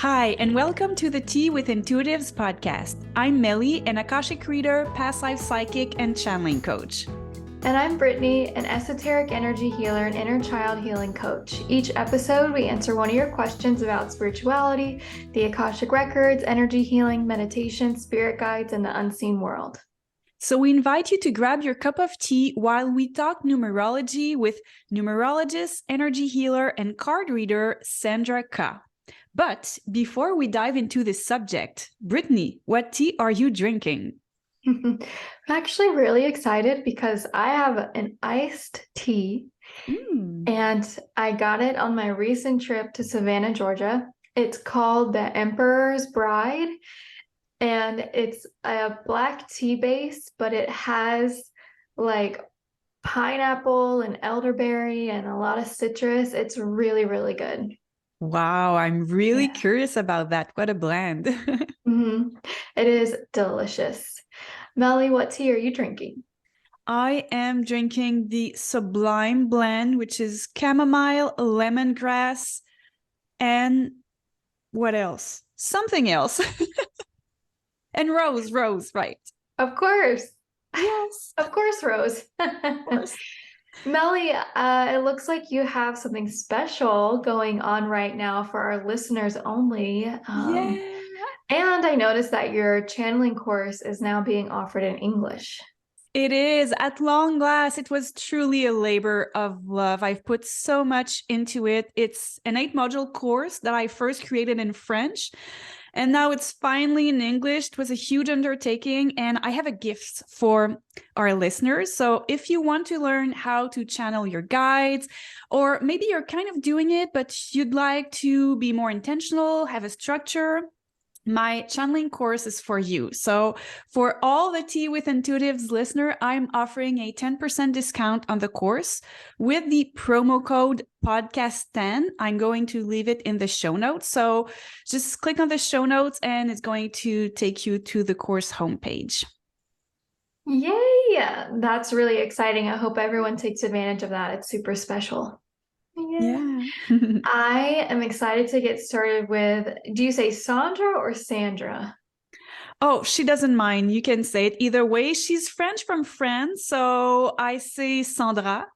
Hi, and welcome to the Tea with Intuitives podcast. I'm Meli, an Akashic reader, past life psychic, and channeling coach. And I'm Brittany, an esoteric energy healer and inner child healing coach. Each episode, we answer one of your questions about spirituality, the Akashic records, energy healing, meditation, spirit guides, and the unseen world. So we invite you to grab your cup of tea while we talk numerology with numerologist, energy healer, and card reader Sandra Ka. But before we dive into this subject, Brittany, what tea are you drinking? I'm actually really excited because I have an iced tea and I got it on my recent trip to Savannah, Georgia. It's called the Emperor's Bride and it's a black tea base, but it has like pineapple and elderberry and a lot of citrus. It's really, really good. Wow, I'm really curious about that. What a blend. It is delicious. Meli, what tea are you drinking? I am drinking the Sublime blend, which is chamomile, lemongrass, and what else? Something else. And rose, right? Of course. Yes. Of course, Rose. Of course. Meli, it looks like you have something special going on right now for our listeners only. Yeah. And I noticed that your channeling course is now being offered in English. It is. At long last, it was truly a labor of love. I've put so much into it. It's an 8-module course that I first created in French, and now it's finally in English. It was a huge undertaking, and I have a gift for our listeners. So if you want to learn how to channel your guides, or maybe you're kind of doing it, but you'd like to be more intentional, have a structure, my channeling course is for you. So for all the Tea with Intuitives listener, I'm offering a 10% discount on the course with the promo code podcast10. I'm going to leave it in the show notes. So just click on the show notes and it's going to take you to the course homepage. Yay! That's really exciting. I hope everyone takes advantage of that. It's super special. Yeah. I am excited to get started with, do you say Sandra or Sandra? Oh, she doesn't mind. You can say it either way. She's French from France, so I say Sandra.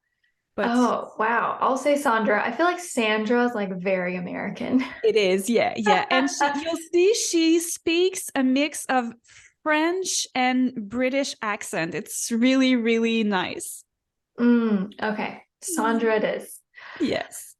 But oh, wow. I'll say Sandra. I feel like Sandra is like very American. it is, yeah. And you'll see she speaks a mix of French and British accent. It's really, really nice. Okay. Sandra it is. Yes.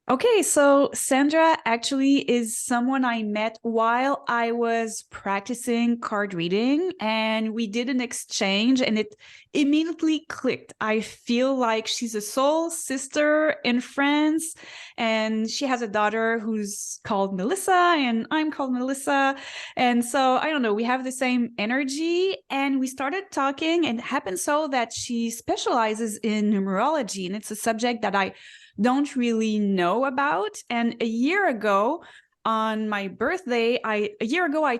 Okay, so Sandra actually is someone I met while I was practicing card reading, and we did an exchange and it immediately clicked. I feel like she's a soul sister in France, and she has a daughter who's called Melissa, and I'm called Melissa. And so, I don't know, we have the same energy, and we started talking, and it happened so that she specializes in numerology, and it's a subject that I don't really know about. And a year ago, on my birthday, I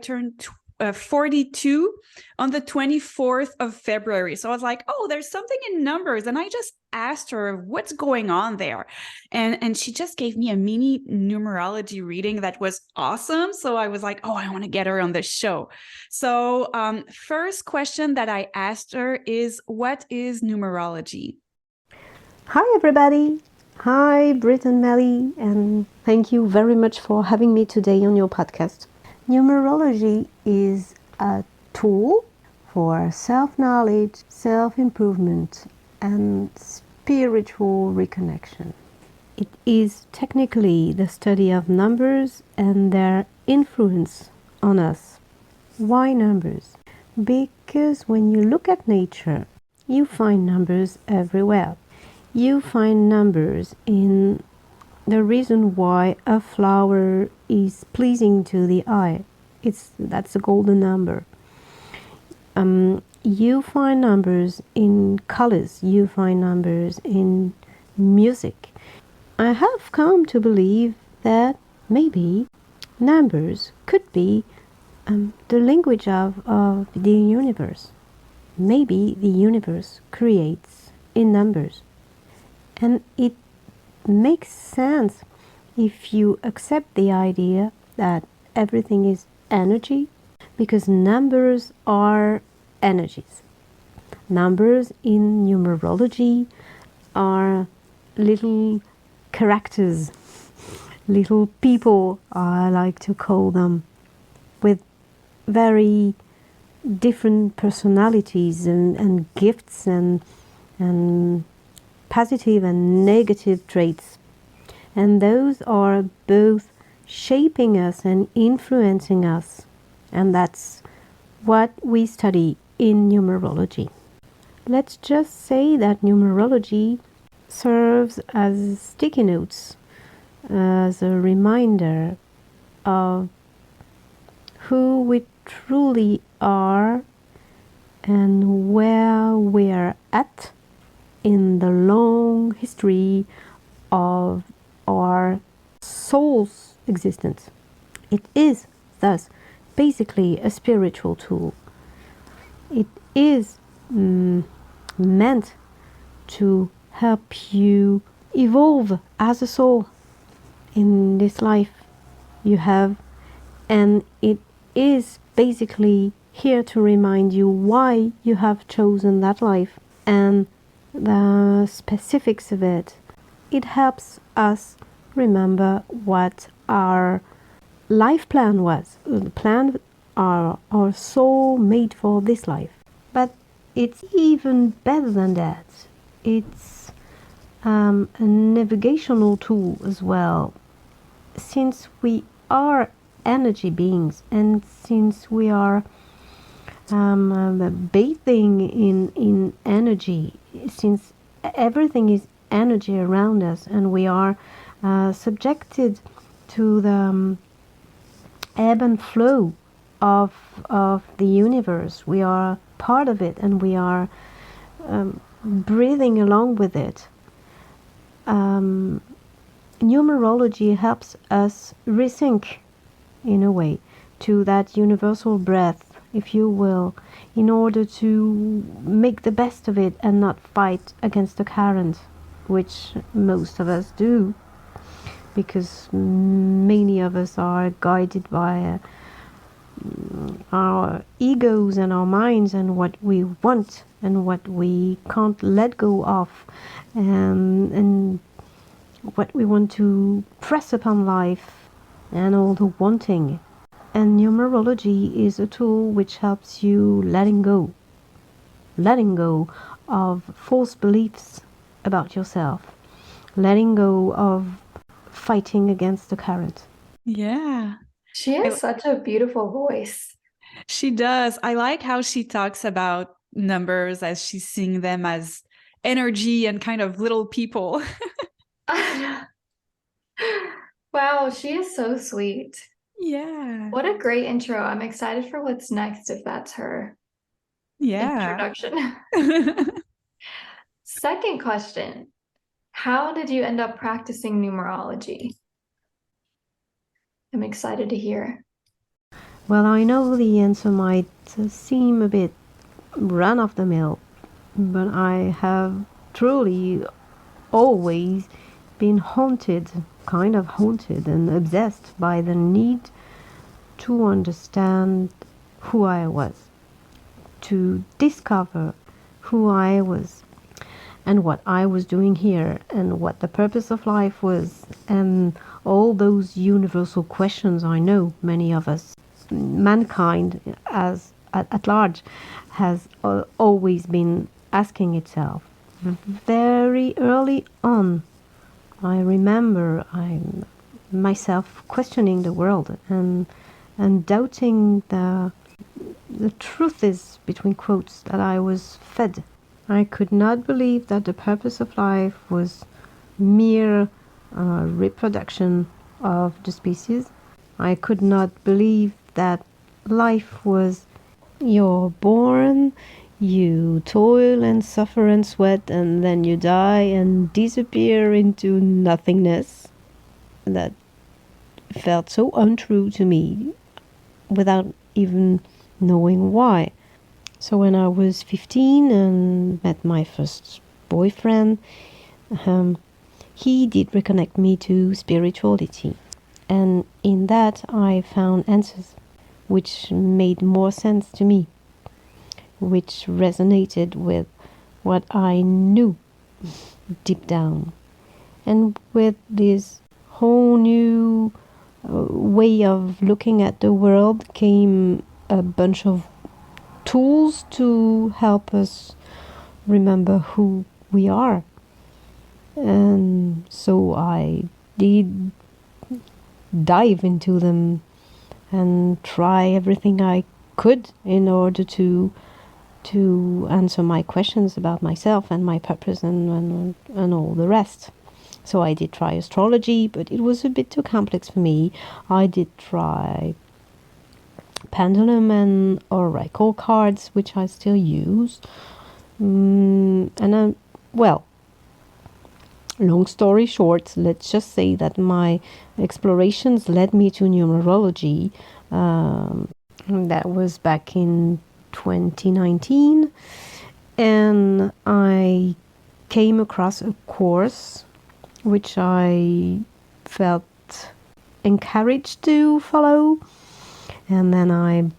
turned 42 on the 24th of February. So I was like, oh, there's something in numbers. And I just asked her what's going on there. And she just gave me a mini numerology reading that was awesome. So I was like, oh, I want to get her on the show. So first question that I asked her is, what is numerology? Hi, everybody. Hi, Brittany Meli, and thank you very much for having me today on your podcast. Numerology is a tool for self-knowledge, self-improvement, and spiritual reconnection. It is technically the study of numbers and their influence on us. Why numbers? Because when you look at nature, you find numbers everywhere. You find numbers in the reason why a flower is pleasing to the eye. That's a golden number. You find numbers in colors. You find numbers in music. I have come to believe that maybe numbers could be the language of the universe. Maybe the universe creates in numbers. And it makes sense if you accept the idea that everything is energy, because numbers are energies. Numbers in numerology are little characters, little people, I like to call them, with very different personalities and gifts and positive and negative traits. And those are both shaping us and influencing us. And that's what we study in numerology. Let's just say that numerology serves as sticky notes, as a reminder of who we truly are and where we're at in the long history of our soul's existence. It is thus basically a spiritual tool. It is meant to help you evolve as a soul in this life you have, and it is basically here to remind you why you have chosen that life and the specifics of it. It helps us remember what our life plan was, the plan our soul made for this life. But it's even better than that. It's a navigational tool as well. Since we are energy beings, and since we are bathing in energy, since everything is energy around us, and we are subjected to the ebb and flow of the universe. We are part of it, and we are breathing along with it. Numerology helps us resync, in a way, to that universal breath, if you will, in order to make the best of it and not fight against the current, which most of us do, because many of us are guided by our egos and our minds and what we want and what we can't let go of, and what we want to press upon life, and all the wanting. And numerology is a tool which helps you letting go of false beliefs about yourself, letting go of fighting against the current. Yeah. She has such a beautiful voice. She does. I like how she talks about numbers as she's seeing them as energy and kind of little people. Wow, she is so sweet. Yeah. What a great intro. I'm excited for what's next if that's her introduction. Second question. How did you end up practicing numerology? I'm excited to hear. Well, I know the answer might seem a bit run of the mill, but I have truly always been kind of haunted and obsessed by the need to understand who I was, to discover who I was and what I was doing here and what the purpose of life was, and all those universal questions I know many of us, mankind as at large, has always been asking itself. Very early on, I remember myself questioning the world and doubting the truth is, between quotes, that I was fed. I could not believe that the purpose of life was mere reproduction of the species. I could not believe that life was you're born, you toil and suffer and sweat, and then you die and disappear into nothingness. That felt so untrue to me without even knowing why. So when I was 15 and met my first boyfriend, he did reconnect me to spirituality. And in that, I found answers which made more sense to me, which resonated with what I knew deep down. And with this whole new way of looking at the world came a bunch of tools to help us remember who we are. And so I did dive into them and try everything I could in order to answer my questions about myself and my purpose and all the rest. So I did try astrology, but it was a bit too complex for me. I did try pendulum and oracle cards, which I still use. Well, long story short, let's just say that my explorations led me to numerology. That was back in 2019, and I came across a course which I felt encouraged to follow, and then I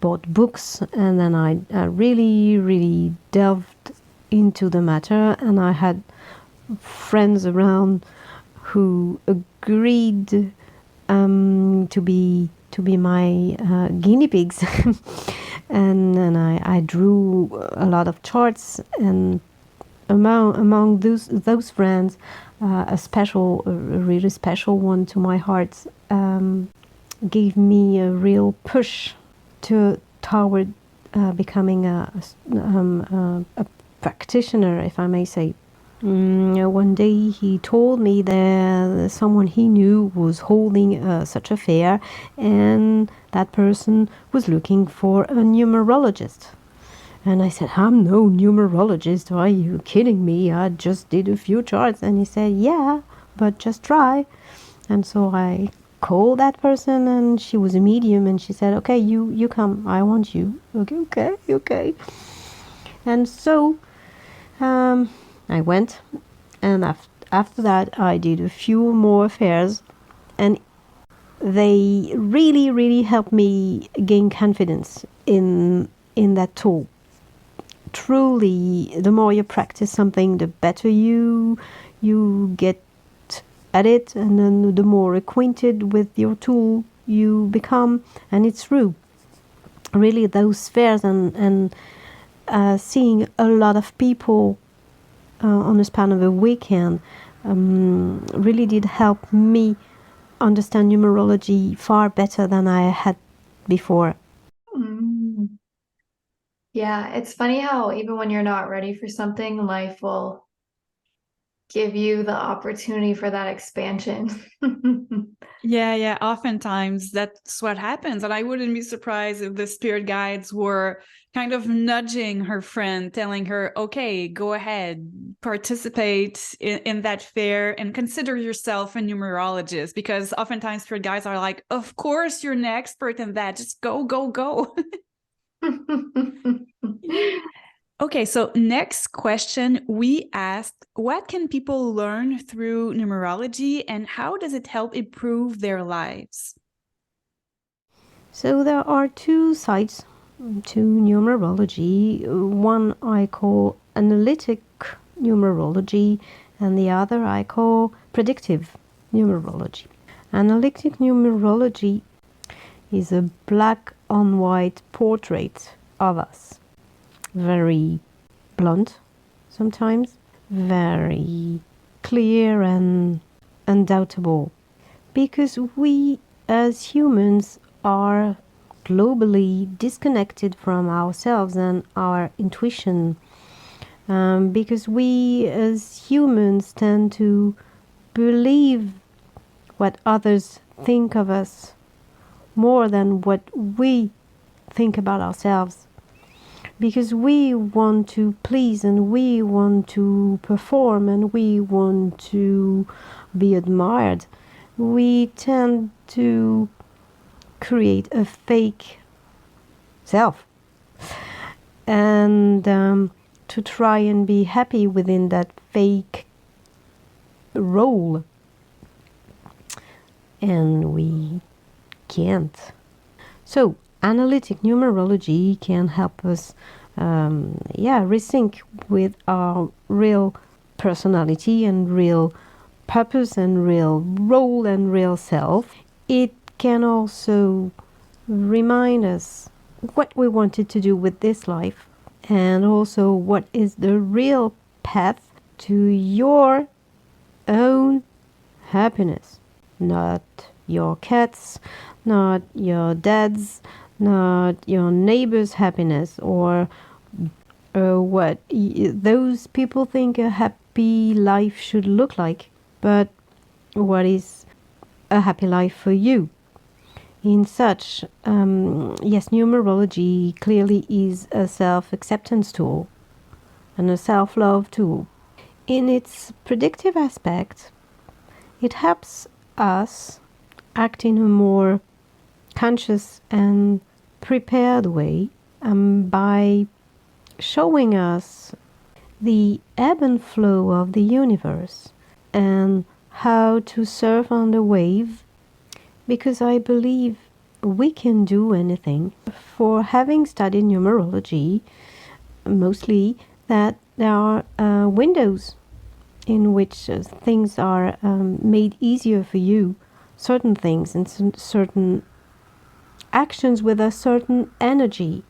bought books, and then I really delved into the matter, and I had friends around who agreed to be my guinea pigs. and I drew a lot of charts, and among those friends, a really special one to my heart gave me a real push toward becoming a practitioner, if I may say. One day he told me that someone he knew was holding such a fair, and that person was looking for a numerologist. And I said, I'm no numerologist. Are you kidding me? I just did a few charts. And he said, yeah, but just try. And so I called that person, and she was a medium, and she said, okay, you come. I want you. Okay. And so I went, and after that I did a few more fairs, and they really helped me gain confidence in that tool. Truly, the more you practice something, the better you get at it, and then the more acquainted with your tool you become. And it's true, really, those fairs and seeing a lot of people on the span of a weekend really did help me understand numerology far better than I had before. Yeah, it's funny how even when you're not ready for something, life will give you the opportunity for that expansion. Yeah. Oftentimes that's what happens. And I wouldn't be surprised if the spirit guides were kind of nudging her friend, telling her, okay, go ahead, participate in that fair and consider yourself a numerologist. Because oftentimes spirit guides are like, of course, you're an expert in that. Just go. Okay, so next question, we asked, what can people learn through numerology and how does it help improve their lives? So there are two sides to numerology. One I call analytic numerology, and the other I call predictive numerology. Analytic numerology is a black on white portrait of us. Very blunt sometimes, very clear and undoubtable. Because we as humans are globally disconnected from ourselves and our intuition. Because we as humans tend to believe what others think of us more than what we think about ourselves. Because we want to please, and we want to perform, and we want to be admired, we tend to create a fake self and to try and be happy within that fake role. and we can't. So analytic numerology can help us resync with our real personality and real purpose and real role and real self. It can also remind us what we wanted to do with this life, and also what is the real path to your own happiness, not your cat's, not your dad's, not your neighbor's happiness, or what those people think a happy life should look like, but what is a happy life for you. In such, yes, numerology clearly is a self-acceptance tool and a self-love tool. In its predictive aspect, it helps us act in a more conscious and prepared way by showing us the ebb and flow of the universe and how to surf on the wave, because I believe we can do anything. For having studied numerology, mostly that there are windows in which things are made easier for you, certain things and certain actions with a certain energy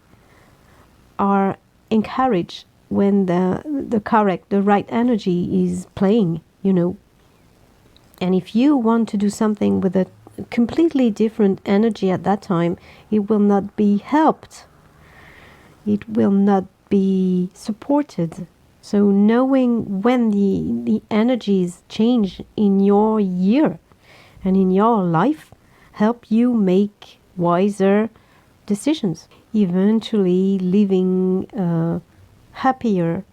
are encouraged when the right energy is playing, And if you want to do something with a completely different energy at that time, it will not be helped. It will not be supported. So knowing when the energies change in your year and in your life help you make wiser decisions, eventually living a happier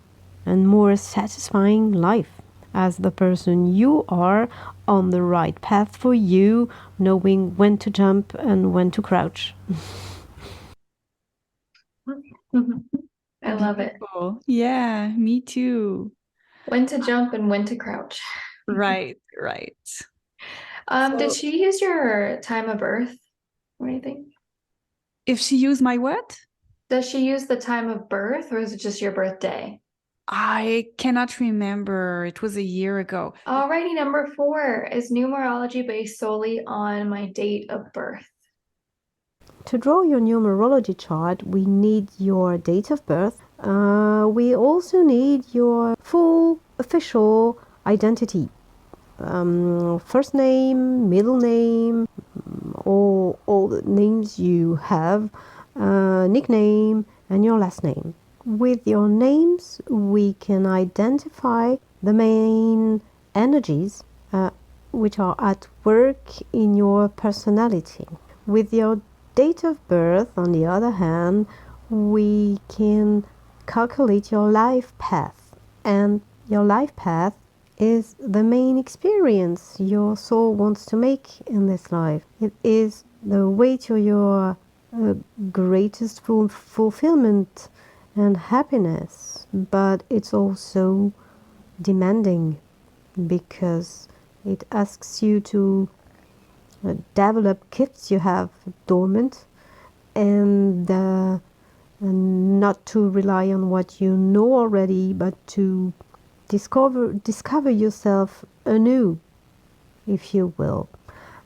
and more satisfying life as the person you are, on the right path for you, knowing when to jump and when to crouch. I love it. Beautiful. Yeah, me too. When to jump and when to crouch. Right. Did she use your time of birth or anything? If she used my what? Does she use the time of birth, or is it just your birthday? I cannot remember. It was a year ago. Alrighty, number 4. Is numerology based solely on my date of birth? To draw your numerology chart, we need your date of birth. We also need your full official identity. First name, middle name, all the names you have, nickname, and your last name. With your names, we can identify the main energies which are at work in your personality. With your date of birth, on the other hand, we can calculate your life path, and your life path is the main experience your soul wants to make in this life. It is the way to your greatest fulfillment and happiness, but it's also demanding because it asks you to develop gifts you have dormant, and not to rely on what you know already, but to discover yourself anew, if you will.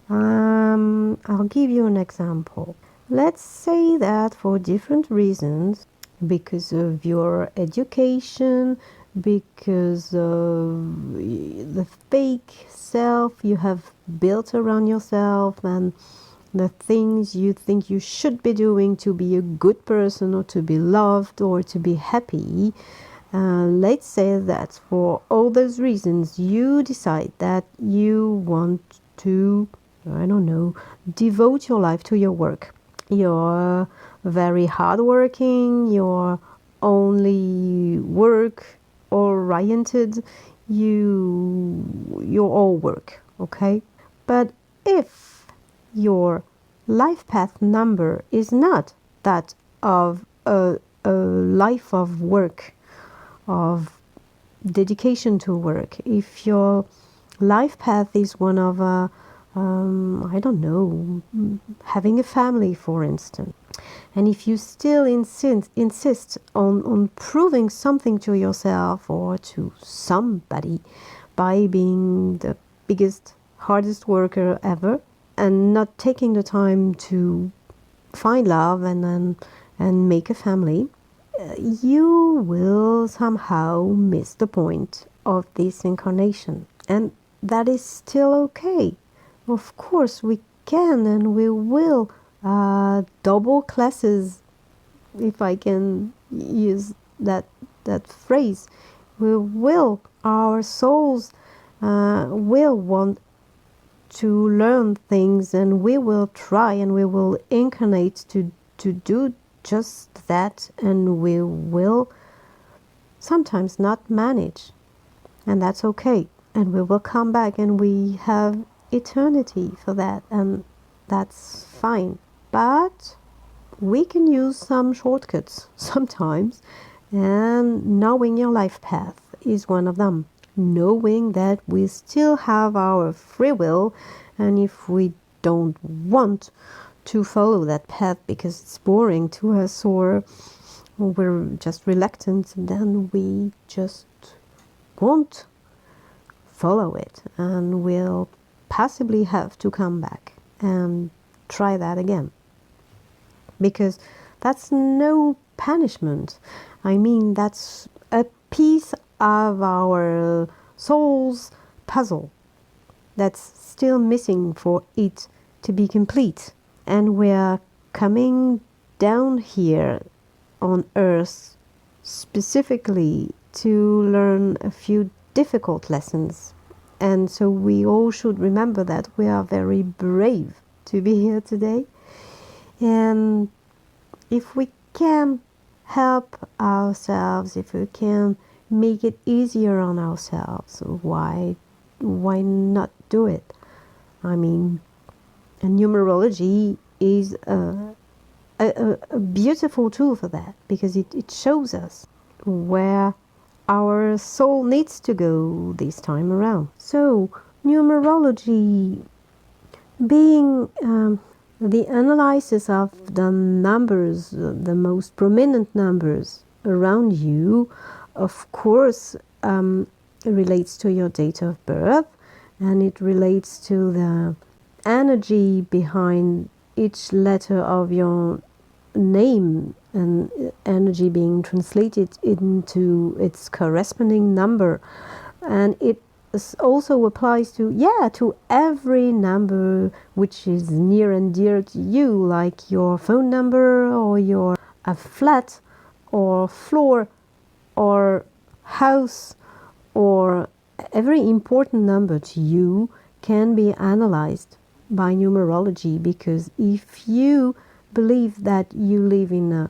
I'll give you an example. Let's say that for different reasons, because of your education, because of the fake self you have built around yourself, and the things you think you should be doing to be a good person or to be loved or to be happy, let's say that for all those reasons you decide that you want to, I don't know, devote your life to your work. You're very hardworking, you're only work oriented, you're all work, okay? But if your life path number is not that of a life of work, of dedication to work, if your life path is one of I don't know, having a family, for instance. And if you still insist on proving something to yourself or to somebody by being the biggest, hardest worker ever and not taking the time to find love and make a family, you will somehow miss the point of this incarnation. And that is still okay. Of course, we can and we will double classes, if I can use that phrase. We will, our souls will want to learn things, and we will try and we will incarnate to do just that, and we will sometimes not manage, and that's okay, and we will come back and we have eternity for that, and that's fine. But we can use some shortcuts sometimes, and knowing your life path is one of them. Knowing that we still have our free will, and if we don't want to follow that path because it's boring to us or we're just reluctant, then we just won't follow it and we'll possibly have to come back and try that again. Because that's no punishment. I mean, that's a piece of our soul's puzzle that's still missing for it to be complete. And we're coming down here on Earth specifically to learn a few difficult lessons. And so we all should remember that we are very brave to be here today. And if we can help ourselves, if we can make it easier on ourselves, why not do it? I mean, and numerology is a beautiful tool for that, because it shows us where our soul needs to go this time around. So numerology being the analysis of the numbers, the most prominent numbers around you, of course, relates to your date of birth, and it relates to the energy behind each letter of your name, and energy being translated into its corresponding number. And it also applies to every number which is near and dear to you, like your phone number or your flat or floor or house, or every important number to you can be analyzed by numerology. Because if you believe that you live in a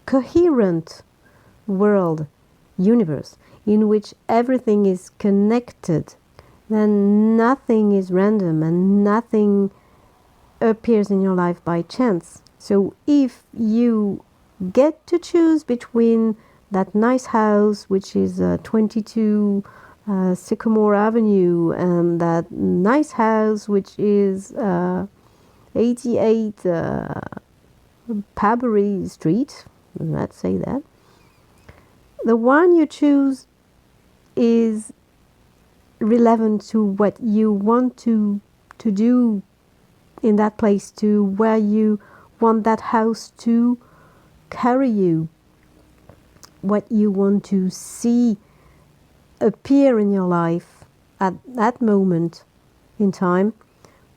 coherent world, universe, in which everything is connected, then nothing is random and nothing appears in your life by chance. So if you get to choose between that nice house, which is 22 Sycamore Avenue, and that nice house, which is 88 Pabury Street, let's say that, the one you choose is relevant to what you want to do in that place, to where you want that house to carry you, what you want to see appear in your life at that moment in time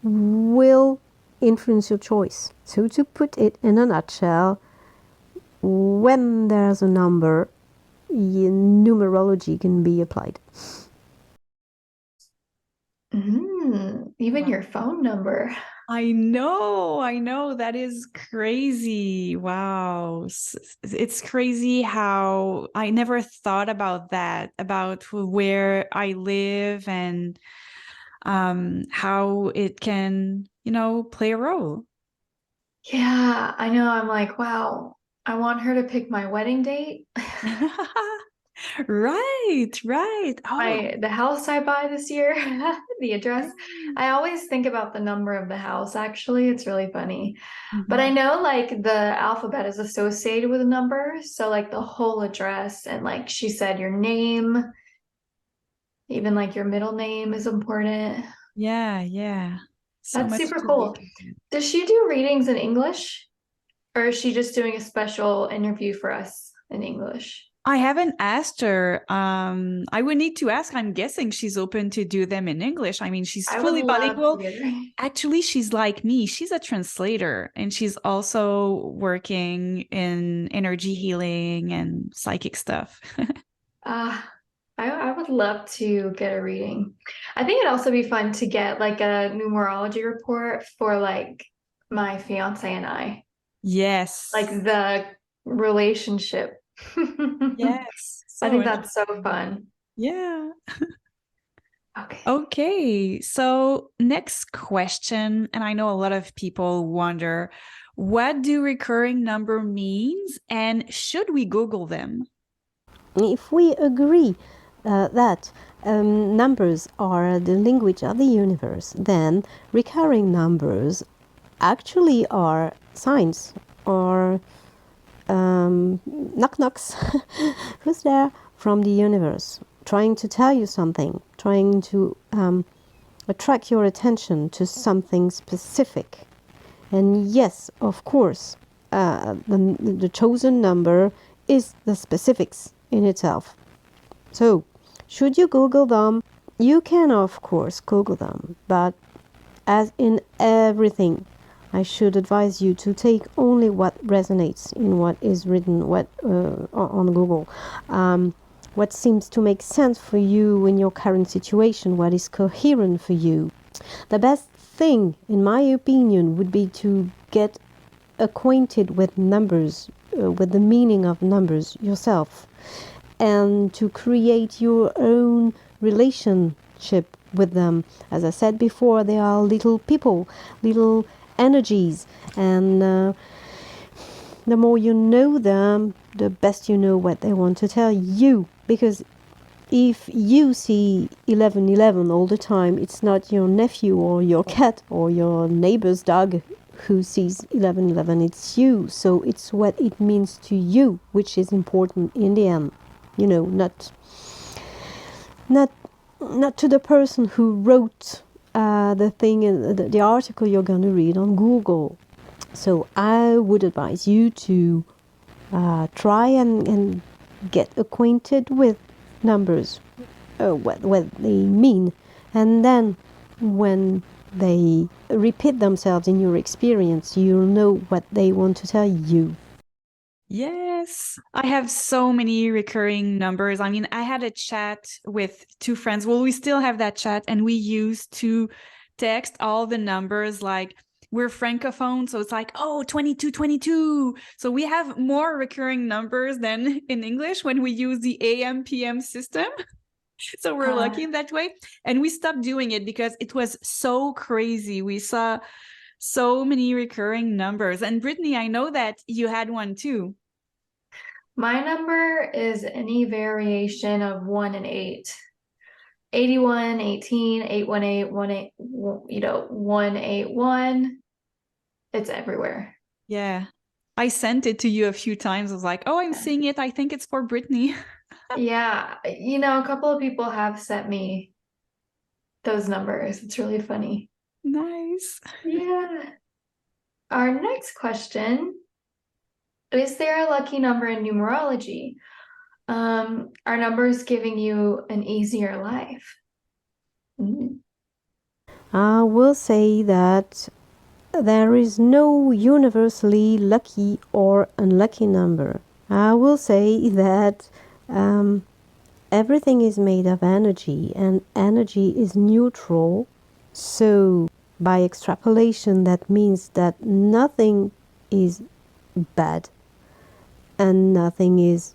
will influence your choice. So to put it in a nutshell, when there's a number, numerology can be applied. Even your phone number. I know. That is crazy. Wow. It's crazy how I never thought about that, about where I live and how it can, play a role. Yeah, I know. I'm like, wow, I want her to pick my wedding date. Right, right. Oh, The house I buy this year, the address. yeah. I always think about the number of the house, actually. It's really funny. But I Mhm. know like the alphabet is associated with a number. So like the whole address and like she said, your name, even like your middle name is important. Yeah, yeah. So That's much super to cool. look at. Does she do readings in English or is she just doing a special interview for us in English? I haven't asked her. I would need to ask. I'm guessing she's open to do them in English. I mean, she's I would fully love to bilingual. get her. Actually, she's like me. She's a translator and she's also working in energy healing and psychic stuff. Uh, I would love to get a reading. I think it'd also be fun to get like a numerology report for like my fiance and I, like Yes. the relationship. Yes. I So think that's so interesting. fun. Yeah. Okay. Okay. So, next question, and I know a lot of people wonder, what do recurring number means and should we Google them? If we agree that numbers are the language of the universe, then recurring numbers actually are signs or knock knocks. Who's there from the universe? Trying to tell you something, trying to attract your attention to something specific. And yes, of course, the chosen number is the specifics in itself. So, should you Google them? You can, of course, Google them, but as in everything, I should advise you to take only what resonates in what is written on Google. What seems to make sense for you in your current situation, what is coherent for you. The best thing, in my opinion, would be to get acquainted with numbers, with the meaning of numbers yourself, and to create your own relationship with them. As I said before, they are little people, little energies, and the more you know them, the best you know what they want to tell you. Because if you see 1111 all the time, it's not your nephew or your cat or your neighbor's dog who sees 1111, it's you. So it's what it means to you, which is important in the end. You know, not to the person who wrote the thing, the article you're going to read on Google. So I would advise you to try and get acquainted with numbers, what they mean, and then when they repeat themselves in your experience, you'll know what they want to tell you. Yes, I have so many recurring numbers. I mean, I had a chat with two friends. Well, we still have that chat, and we used to text all the numbers like we're francophone. So it's like, oh, 22, 22. So we have more recurring numbers than in English when we use the AM, PM system. So we're Uh, lucky in that way. And we stopped doing it because it was so crazy. We saw so many recurring numbers. And Brittany, I know that you had one too. my number is any variation of 1 and 8. 81, 18, 818, 181. It's everywhere. Yeah. I sent it to you a few times. I was like, oh, I'm seeing it. I think it's for Brittany. Yeah, a couple of people have sent me those numbers. It's really funny. Nice. Yeah. Our next question, is there a lucky number in numerology? Are numbers giving you an easier life? Mm. I will say that there is no universally lucky or unlucky number. I will say that everything is made of energy, and energy is neutral. So, by extrapolation, that means that nothing is bad and nothing is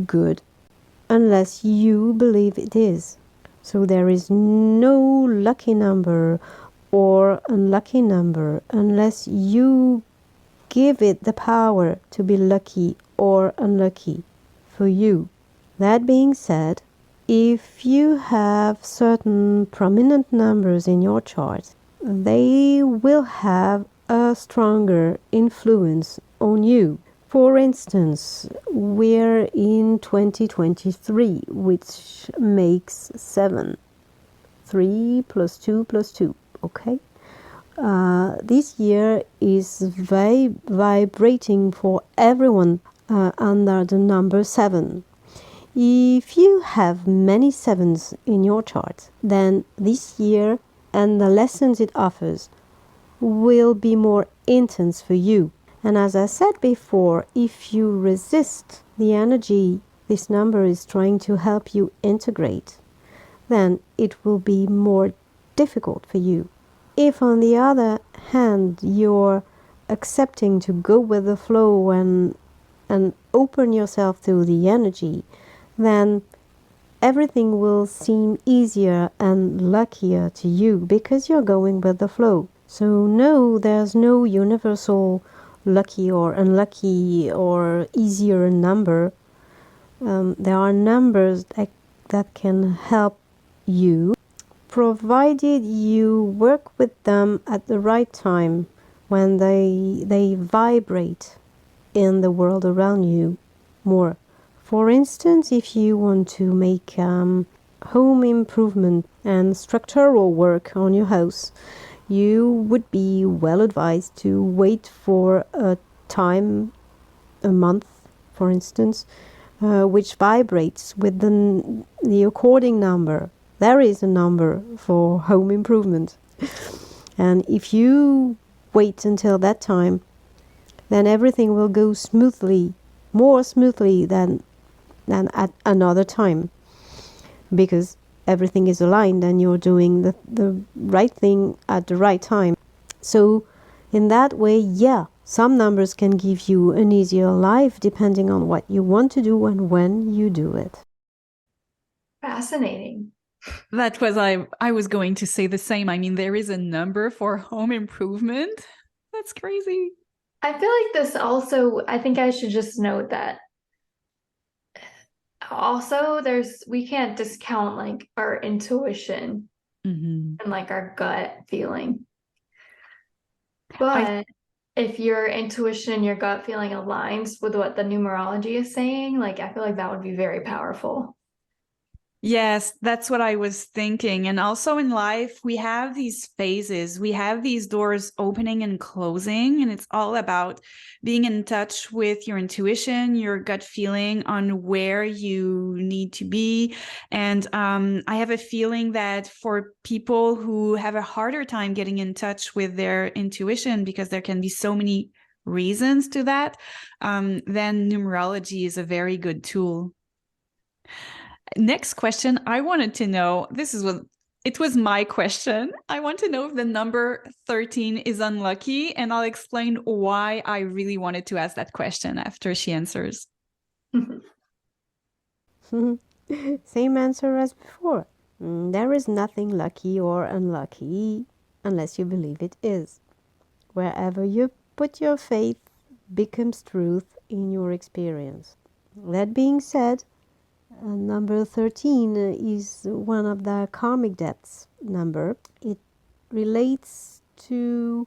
good unless you believe it is. So, there is no lucky number or unlucky number unless you give it the power to be lucky or unlucky for you. That being said, if you have certain prominent numbers in your chart, they will have a stronger influence on you. For instance, we're in 2023, which makes 7. 3 plus 2 plus 2, okay? This year is vibrating for everyone under the number 7. If you have many 7s in your chart, then this year and the lessons it offers will be more intense for you. And as I said before, if you resist the energy this number is trying to help you integrate, then it will be more difficult for you. If on the other hand you're accepting to go with the flow and open yourself to the energy, then everything will seem easier and luckier to you because you're going with the flow. So no, there's no universal lucky or unlucky or easier number. There are numbers that can help you, provided you work with them at the right time when they vibrate in the world around you more. For instance, if you want to make home improvement and structural work on your house, you would be well advised to wait for a time, a month, for instance, which vibrates with the according number. There is a number for home improvement. And if you wait until that time, then everything will go smoothly, more smoothly than at another time, because everything is aligned and you're doing the right thing at the right time. So in that way, yeah, some numbers can give you an easier life depending on what you want to do and when you do it. Fascinating. That was I was going to say the same. I mean, there is a number for home improvement. That's crazy. I feel like this also, I think I should just note that also we can't discount like our intuition and like our gut feeling. But if your intuition and your gut feeling aligns with what the numerology is saying, like I feel like that would be very powerful. Yes, that's what I was thinking. And also in life, we have these phases, we have these doors opening and closing, and it's all about being in touch with your intuition, your gut feeling on where you need to be. And I have a feeling that for people who have a harder time getting in touch with their intuition, because there can be so many reasons to that, then numerology is a very good tool. Next question, I wanted to know, it was my question. I want to know if the number 13 is unlucky, and I'll explain why I really wanted to ask that question after she answers. Same answer as before. There is nothing lucky or unlucky unless you believe it is. Wherever you put your faith becomes truth in your experience. That being said, number 13 is one of the karmic debts number. It relates to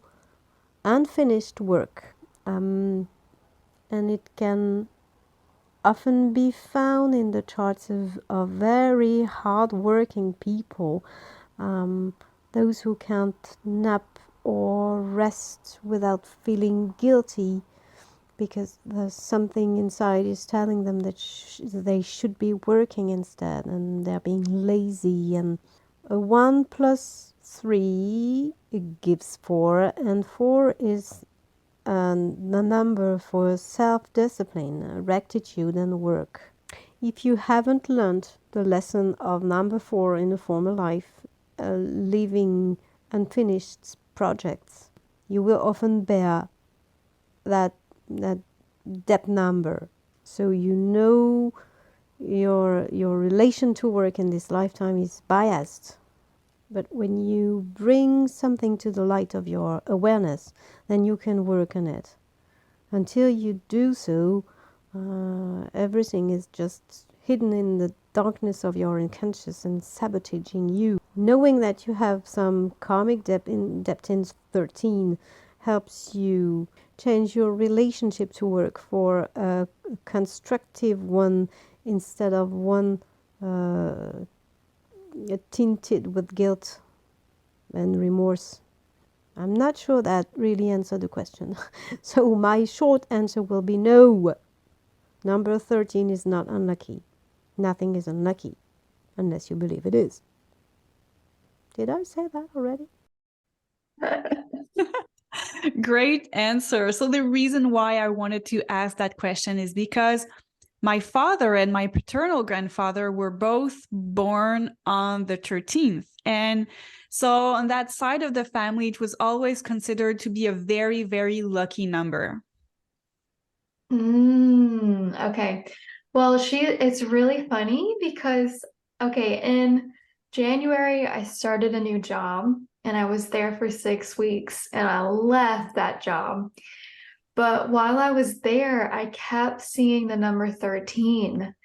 unfinished work, and it can often be found in the charts of very hard-working people, those who can't nap or rest without feeling guilty because there's something inside is telling them that they should be working instead, and they're being lazy. And a 1 plus 3 gives 4, and 4 is the number for self-discipline, rectitude and work. If you haven't learned the lesson of number 4 in a former life, leaving unfinished projects, you will often bear that depth number. So you know your relation to work in this lifetime is biased. But when you bring something to the light of your awareness, then you can work on it. Until you do so, everything is just hidden in the darkness of your unconscious and sabotaging you. Knowing that you have some karmic debt in 13 helps you change your relationship to work for a constructive one instead of one tinted with guilt and remorse. I'm not sure that really answered the question. So my short answer will be no. Number 13 is not unlucky. Nothing is unlucky unless you believe it is. Did I say that already? Great answer. So the reason why I wanted to ask that question is because my father and my paternal grandfather were both born on the 13th. And so on that side of the family, it was always considered to be a very, very lucky number. Okay. Well, it's really funny because, okay, in January, I started a new job and I was there for 6 weeks and I left that job. But while I was there, I kept seeing the number 13.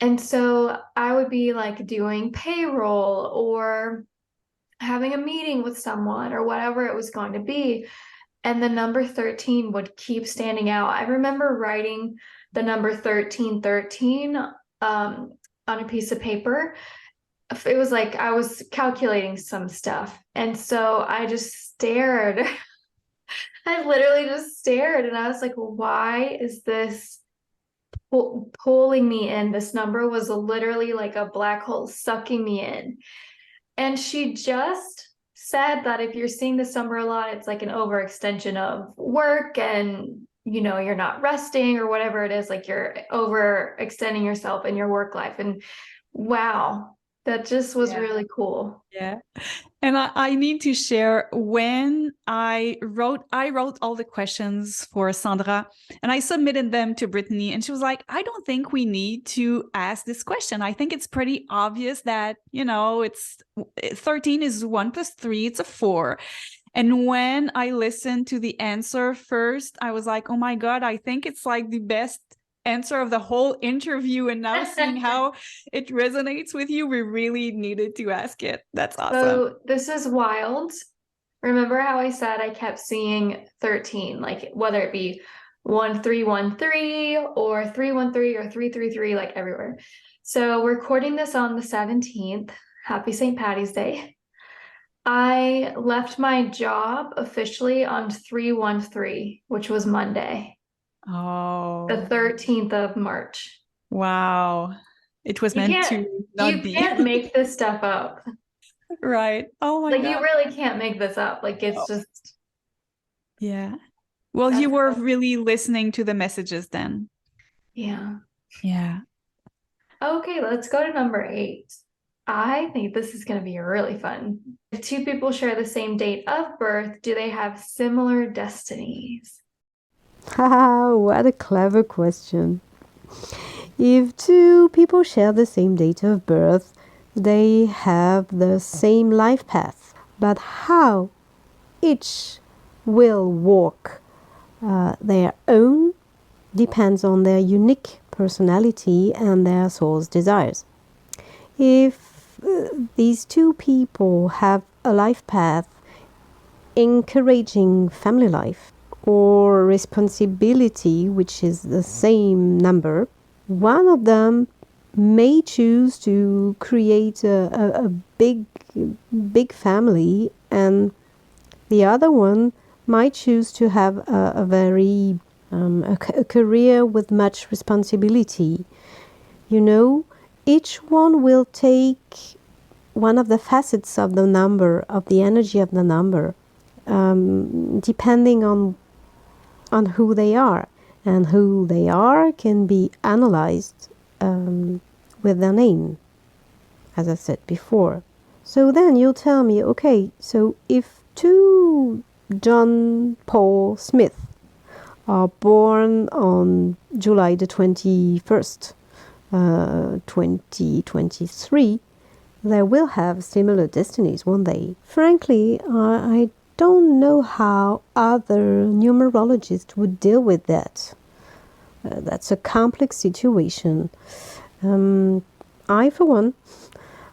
And so I would be like doing payroll or having a meeting with someone or whatever it was going to be. And the number 13 would keep standing out. I remember writing the number 1313 on a piece of paper. It was like I was calculating some stuff. And so I just stared. I literally just stared and I was like, why is this pulling me in? This number was literally like a black hole sucking me in. And she just said that if you're seeing this number a lot, it's like an overextension of work and, you're not resting or whatever it is, like you're overextending yourself in your work life. And wow, that just was really cool. Yeah. And I need to share when I wrote all the questions for Sandra and I submitted them to Brittany and she was like, I don't think we need to ask this question. I think it's pretty obvious that, it's 13 is 1 plus 3, it's a 4. And when I listened to the answer first, I was like, oh my God, I think it's like the best answer of the whole interview. And now seeing how it resonates with you, we really needed to ask it. That's awesome. So this is wild. Remember how I said I kept seeing 13, like whether it be 1313 or 313 or 333, like everywhere. So we're recording this on the 17th. Happy St. Patty's Day. I left my job officially on 313, which was Monday. Oh. The 13th of March. Wow. It was meant to not be. You can't make this stuff up. Right. Oh my God. You really can't make this up. Like it's just. Yeah. Well, you were really listening to the messages then. Yeah. Yeah. Okay, let's go to number 8. I think this is going to be really fun. If 2 people share the same date of birth, do they have similar destinies? Haha, what a clever question. If 2 people share the same date of birth, they have the same life path. But how each will walk their own depends on their unique personality and their soul's desires. If these 2 people have a life path encouraging family life or responsibility, which is the same number, one of them may choose to create a big family, and the other one might choose to have a very a career with much responsibility. Each one will take one of the facets of the number, of the energy of the number, depending on who they are. And who they are can be analyzed with their name, as I said before. So then you'll tell me, okay, so if 2 John Paul Smith are born on July the 21st, 2023, they will have similar destinies, won't they? Frankly, I don't know how other numerologists would deal with that. That's a complex situation. I, for one,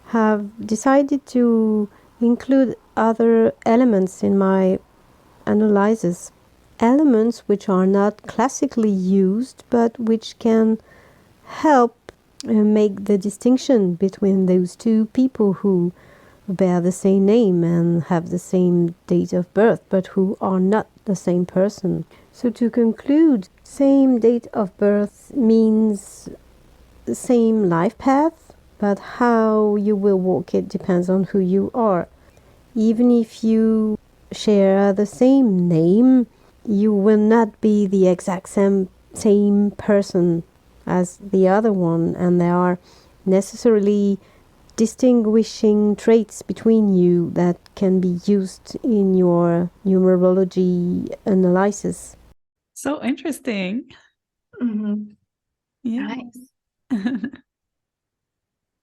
have decided to include other elements in my analysis. Elements which are not classically used, but which can help make the distinction between those two people who bear the same name and have the same date of birth, but who are not the same person. So to conclude, same date of birth means the same life path, but how you will walk it depends on who you are. Even if you share the same name, you will not be the exact same person as the other one, and there are necessarily distinguishing traits between you that can be used in your numerology analysis. So interesting. Mm-hmm. Yeah. Nice.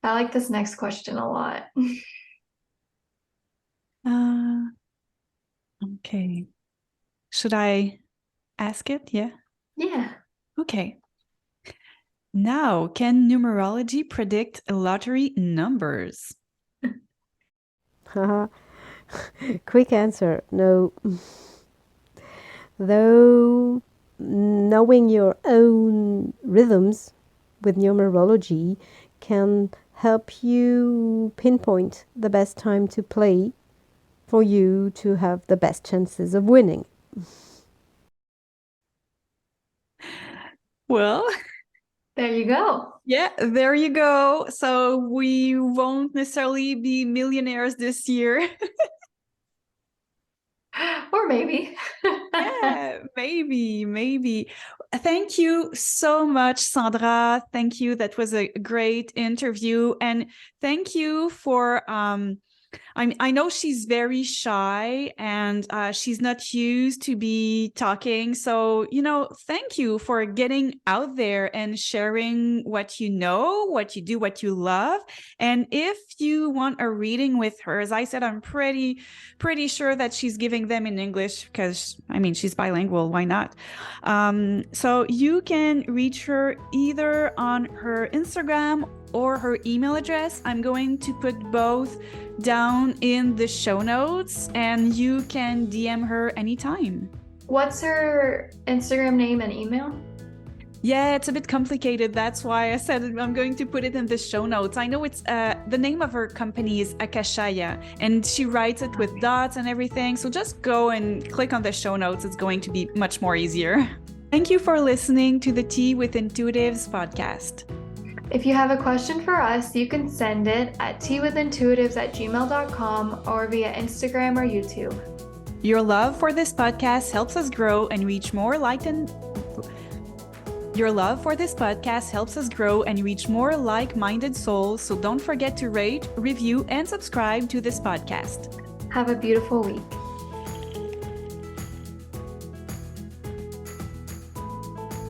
I like this next question a lot. Okay. Should I ask it? Yeah. Yeah. Okay. Now, can numerology predict lottery numbers? Quick answer, no. Though knowing your own rhythms with numerology can help you pinpoint the best time to play for you to have the best chances of winning. Well, there you go. Yeah, there you go. So we won't necessarily be millionaires this year. Or maybe. Yeah, maybe. Thank you so much, Sandra. Thank you. That was a great interview. And thank you for I know she's very shy and she's not used to be talking. So, thank you for getting out there and sharing what you know, what you do, what you love. And if you want a reading with her, as I said, I'm pretty sure that she's giving them in English because, she's bilingual. Why not? So you can reach her either on her Instagram or her email address. I'm going to put both down in the show notes and you can DM her anytime. What's her Instagram name and email? Yeah, it's a bit complicated. That's why I said I'm going to put it in the show notes. I know it's the name of her company is Akashaya and she writes it with dots and everything. So just go and click on the show notes. It's going to be much more easier. Thank you for listening to the Tea with Intuitives podcast. If you have a question for us, you can send it at teawithintuitives@gmail.com or via Instagram or YouTube. Your love for this podcast helps us grow and reach more like-minded souls, so don't forget to rate, review, and subscribe to this podcast. Have a beautiful week.